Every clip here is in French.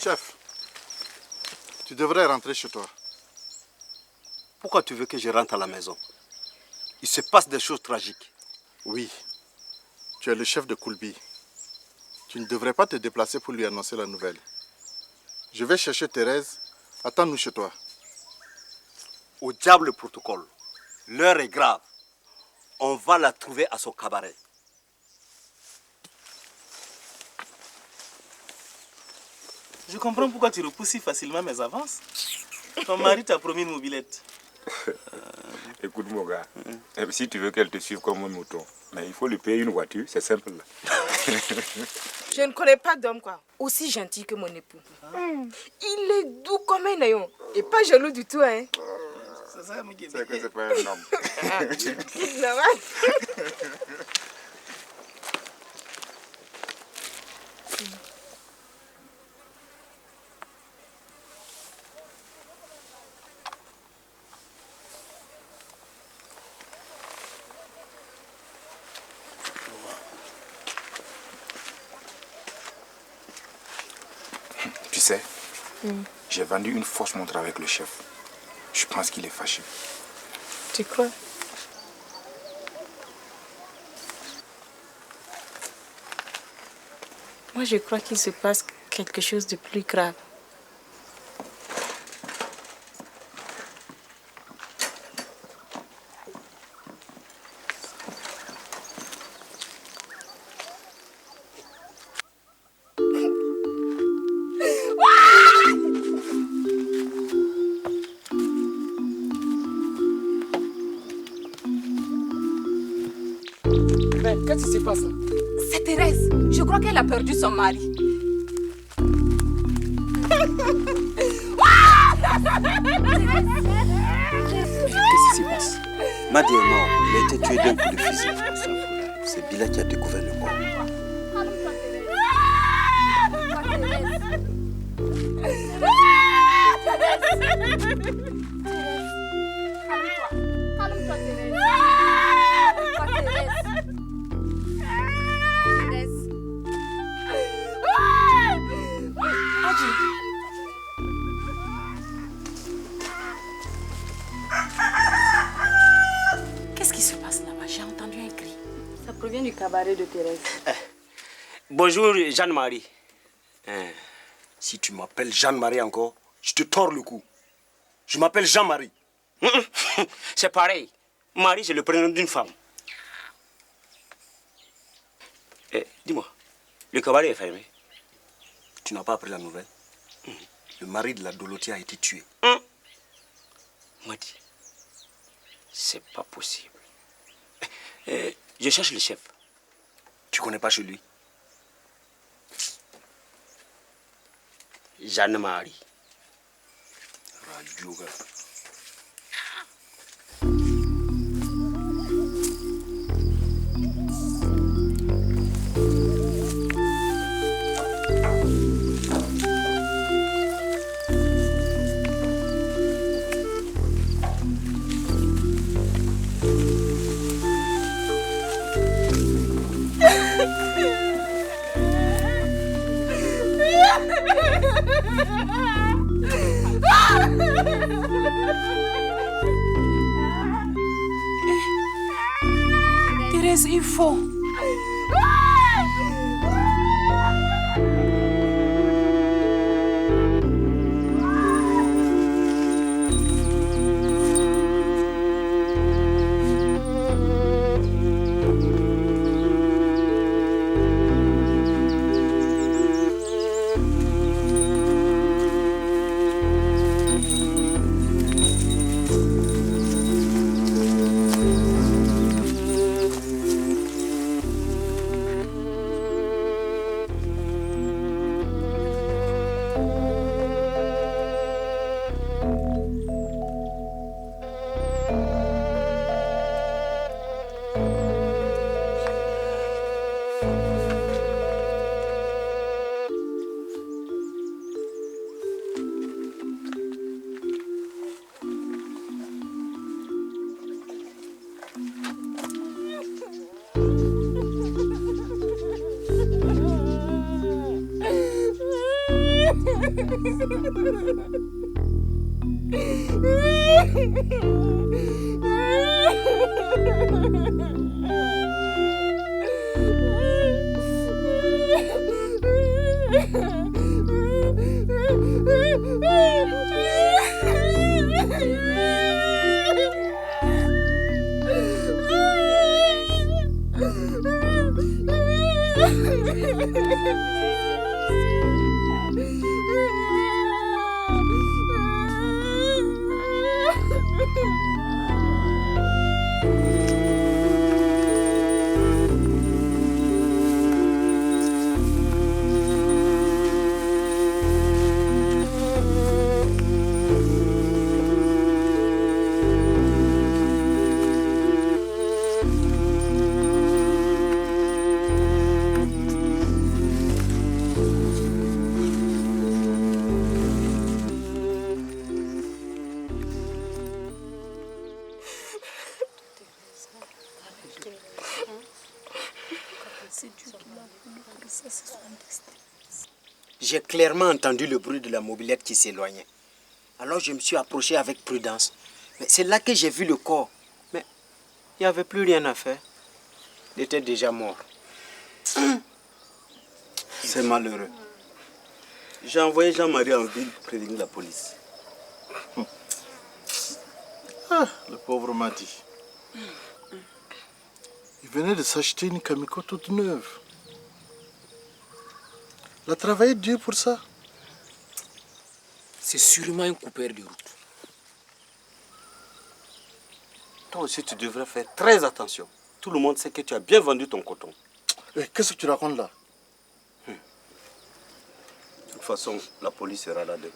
Chef, tu devrais rentrer chez toi. Pourquoi tu veux que je rentre à la maison? Il se passe des choses tragiques. Oui, tu es le chef de Koulbi. Tu ne devrais pas te déplacer pour lui annoncer la nouvelle. Je vais chercher Thérèse. Attends-nous chez toi. Au diable le protocole. L'heure est grave. On va la trouver à son cabaret. Je comprends pourquoi tu repousses si facilement mes avances. Ton mari t'a promis une mobilette. Écoute mon gars, si tu veux qu'elle te suive comme un mouton, mais il faut lui payer une voiture, c'est simple là. Je ne connais pas d'homme quoi, aussi gentil que mon époux. Il est doux comme un néon et pas jaloux du tout hein. C'est ça, Miguel. C'est que c'est pas un homme. Ça va? Tu sais, j'ai vendu une fausse montre avec le chef. Je pense qu'il est fâché. Tu crois? Moi, je crois qu'il se passe quelque chose de plus grave. Qu'est-ce qui se passe? C'est Thérèse. Je crois qu'elle a perdu son mari. Qu'est-ce qui se passe? Madi est mort. Il a été tué d'un coup de fusil. C'est Bila qui a découvert le corps. Calme-toi, Thérèse. Qu'est-ce qui se passe là-bas? J'ai entendu un cri. Ça provient du cabaret de Thérèse. Bonjour Jeanne-Marie. Si tu m'appelles Jeanne-Marie encore, je te tords le cou. Je m'appelle Jean-Marie. C'est pareil. Marie, c'est le prénom d'une femme. Dis-moi, le cabaret est fermé. Tu n'as pas appris la nouvelle? Le mari de la Dolotia a été tué. Madi, c'est pas possible. Je cherche le chef. Tu connais pas chez lui? Jeanne-Marie. Radio. Thérèse, il faut. J'ai clairement entendu le bruit de la mobilette qui s'éloignait. Alors je me suis approché avec prudence. Mais c'est là que j'ai vu le corps. Mais il n'y avait plus rien à faire. Il était déjà mort. C'est malheureux. J'ai envoyé Jean-Marie en ville prévenir la police. Ah, le pauvre Madi. Il venait de s'acheter une Kamiko toute neuve. Il a travaillé dur pour ça. C'est sûrement un coupeur de route. Toi aussi, tu devrais faire très attention. Tout le monde sait que tu as bien vendu ton coton. Et qu'est-ce que tu racontes là? De toute façon, la police sera là demain.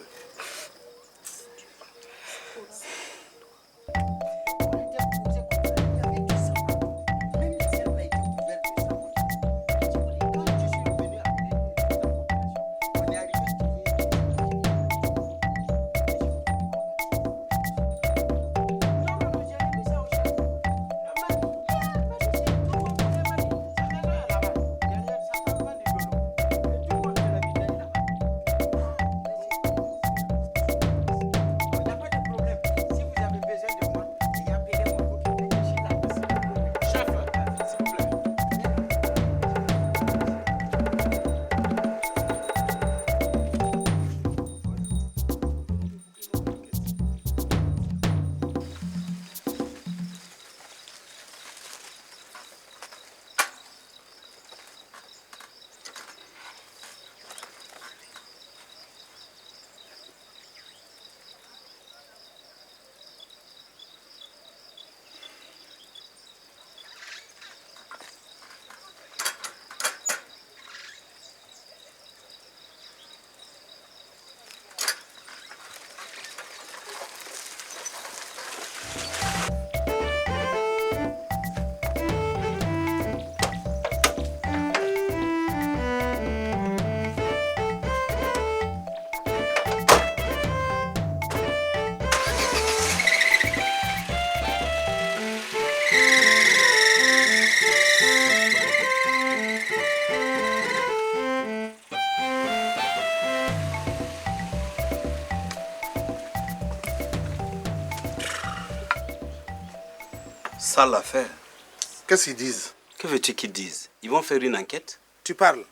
Ça l'affaire. Qu'est-ce qu'ils disent? Que veux-tu qu'ils disent? Ils vont faire une enquête? Tu parles.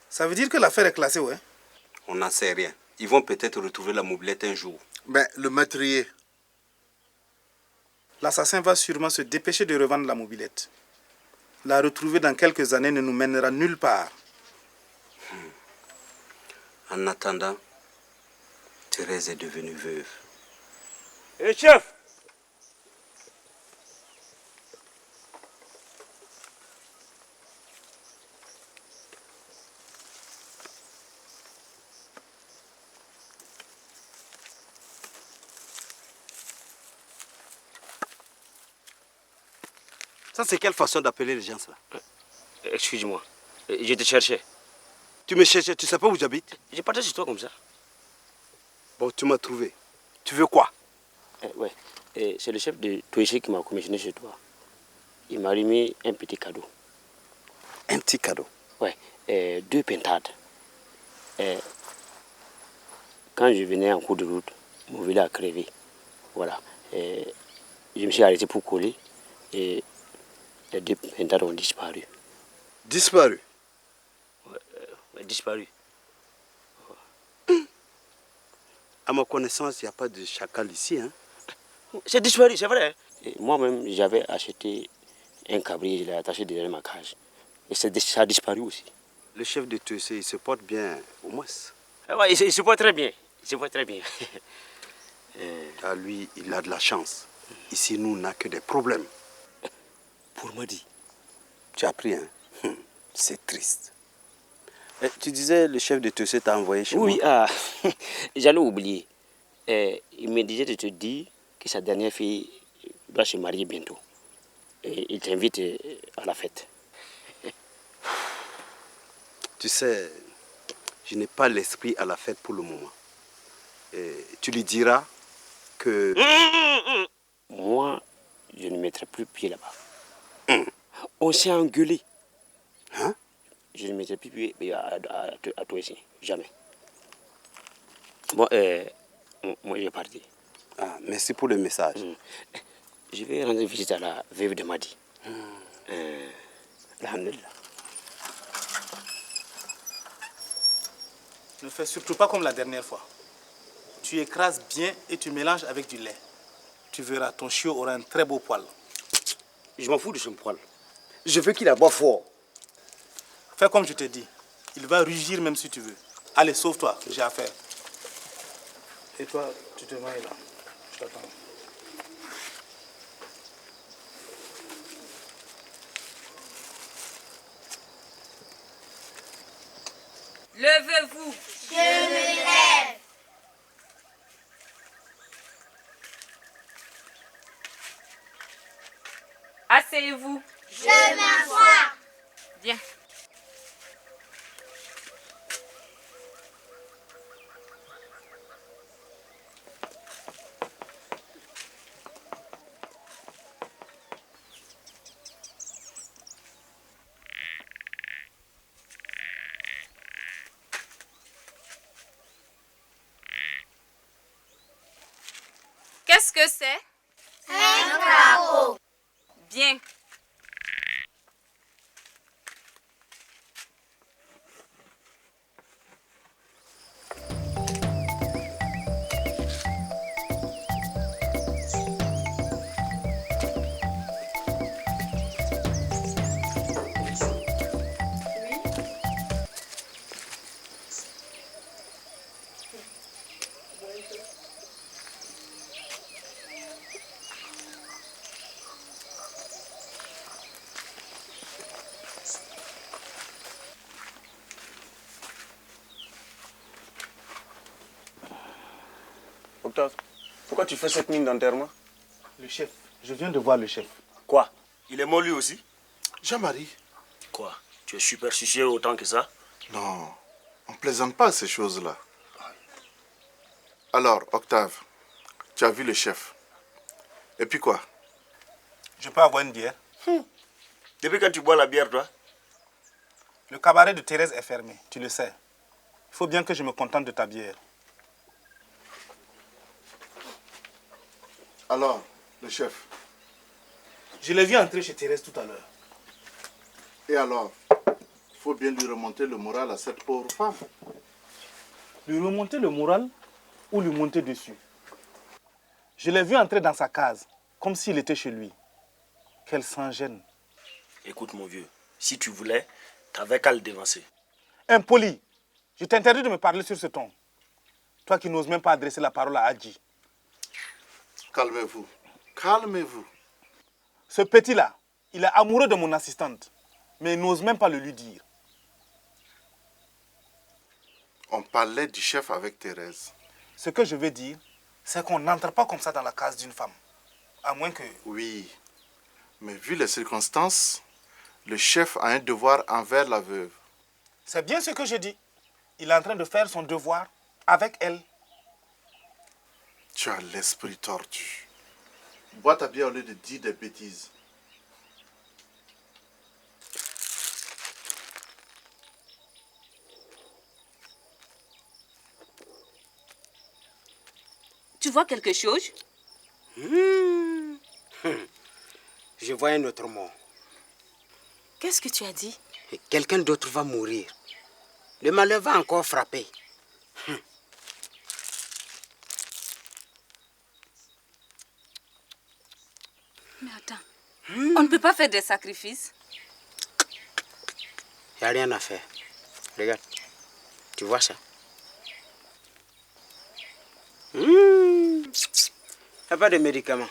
Ça veut dire que l'affaire est classée, ouais? On n'en sait rien. Ils vont peut-être retrouver la mobilette un jour. Ben, le meurtrier. L'assassin va sûrement se dépêcher de revendre la mobilette. La retrouver dans quelques années ne nous mènera nulle part. En attendant, Thérèse est devenue veuve. Hé, chef! Ça, c'est quelle façon d'appeler les gens, ça? Excuse-moi, je te cherchais. Tu me cherchais, tu sais pas où j'habite? Je partais sur toi comme ça. Bon, tu m'as trouvé. Tu veux quoi? Ouais, c'est le chef de Touéché qui m'a commissionné chez toi. Il m'a remis un petit cadeau. Un petit cadeau? Ouais, 2 pintades. quand je venais en cours de route, mon vélo a crevé. Voilà. Et je me suis arrêté pour coller et les 2 pétards ont disparu. Disparu? Ouais, disparu. À ma connaissance, il n'y a pas de chacal ici. Hein? C'est disparu, c'est vrai. Moi-même, j'avais acheté un cabri, je l'ai attaché derrière ma cage. Et ça a disparu aussi. Le chef de TEC, il se porte bien, au moins. Ouais, il se porte très bien. Il se porte très bien. Ah, lui, il a de la chance. Ici, nous, on n'a que des problèmes. Pour me dire. Tu as pris, hein? C'est triste. Et tu disais, le chef de TEC t'a envoyé chez moi? Oui, j'allais oublier. Il me disait de te dire que sa dernière fille doit se marier bientôt. Et il t'invite à la fête. Tu sais, je n'ai pas l'esprit à la fête pour le moment. Et tu lui diras que... Moi, je ne mettrai plus pied là-bas. On s'est engueulé. Hein? Je ne mettrai plus pied à toi ici. Jamais. Bon, moi, je vais partir. Ah, merci pour le message. Je vais rendre visite à la veuve de Madi. Alhamdulillah. Ne fais surtout pas comme la dernière fois. Tu écrases bien et tu mélanges avec du lait. Tu verras, ton chiot aura un très beau poil. Je m'en fous de son poil. Je veux qu'il aboie fort. Fais comme je t'ai dit. Il va rugir même si tu veux. Allez, sauve-toi, j'ai affaire. Et toi, tu te mets là. Je t'attends. Levez-vous. Je me lève. Asseyez-vous. Je m'assois. Bien. Qu'est-ce que c'est? Un crapaud. Bien. Octave, pourquoi tu fais cette mine d'enterrement? Le chef, je viens de voir le chef. Quoi? Il est mort lui aussi? Jean-Marie, Quoi? Tu es superstitieux autant que ça? non, on ne plaisante pas ces choses-là. Alors, Octave, tu as vu le chef. Et puis quoi? Je peux avoir une bière? Depuis quand tu bois la bière, toi? Le cabaret de Thérèse est fermé, tu le sais. Il faut bien que je me contente de ta bière. Alors, le chef. Je l'ai vu entrer chez Thérèse tout à l'heure. Et alors, il faut bien lui remonter le moral à cette pauvre femme. Lui remonter le moral ou lui monter dessus? Je l'ai vu entrer dans sa case, comme s'il était chez lui. Qu'elle s'en gêne. Écoute, mon vieux, si tu voulais, t'avais qu'à le dévancer. Impoli, je t'interdis de me parler sur ce ton. Toi qui n'oses même pas adresser la parole à Hadji. Calmez-vous. Calmez-vous. Ce petit-là, il est amoureux de mon assistante, mais il n'ose même pas le lui dire. On parlait du chef avec Thérèse. Ce que je veux dire, c'est qu'on n'entre pas comme ça dans la case d'une femme. À moins que... Oui, mais vu les circonstances, le chef a un devoir envers la veuve. C'est bien ce que je dis. Il est en train de faire son devoir avec elle. Tu as l'esprit tordu. Bois ta bière au lieu de dire des bêtises. Tu vois quelque chose? Je vois un autre mort. Qu'est-ce que tu as dit? Et quelqu'un d'autre va mourir. Le malheur va encore frapper. Mais attends, on ne peut pas faire des sacrifices? Il n'y a rien à faire. Regarde, tu vois ça? Il n'y a pas de médicaments.